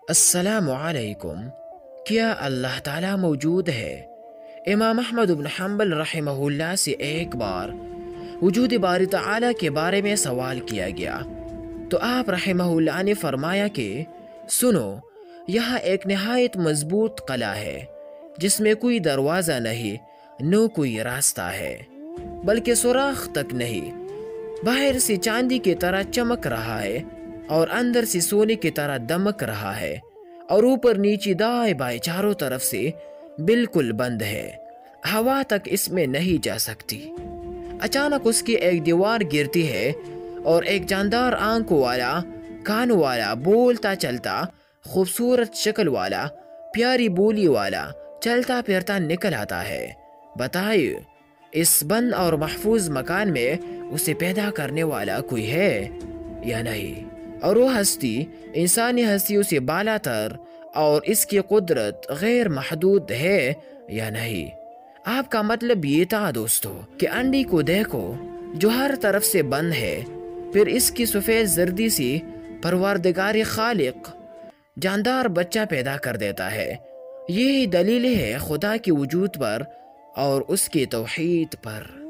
السلام علیکم۔ کیا اللہ تعالیٰ موجود ہے؟ امام احمد بن حنبل رحمہ اللہ سے ایک بار وجود باری تعالیٰ کے بارے میں سوال کیا گیا تو آپ رحمہ اللہ نے فرمایا کہ سنو، یہاں ایک نہایت مضبوط قلعہ ہے جس میں کوئی دروازہ نہیں، نہ کوئی راستہ ہے، بلکہ سوراخ تک نہیں۔ باہر سے چاندی کی طرح چمک رہا ہے اور اندر سے سونے کی طرح دمک رہا ہے، اور اوپر نیچے دائیں بائیں چاروں طرف سے بالکل بند ہے، ہوا تک اس میں نہیں جا سکتی۔ اچانک اس کی ایک دیوار گرتی ہے اور ایک جاندار آنکھوں والا، کانوں والا، بولتا چلتا، خوبصورت شکل والا، پیاری بولی والا، چلتا پھرتا نکل آتا ہے۔ بتائیے، اس بند اور محفوظ مکان میں اسے پیدا کرنے والا کوئی ہے یا نہیں؟ اور وہ ہستی انسانی ہستیوں سے بالا تر اور اس کی قدرت غیر محدود ہے یا نہیں؟ آپ کا مطلب یہ تھا دوستو کہ انڈی کو دیکھو جو ہر طرف سے بند ہے، پھر اس کی سفید زردی سے پروردگار خالق جاندار بچہ پیدا کر دیتا ہے۔ یہی دلیل ہے خدا کی وجود پر اور اس کی توحید پر۔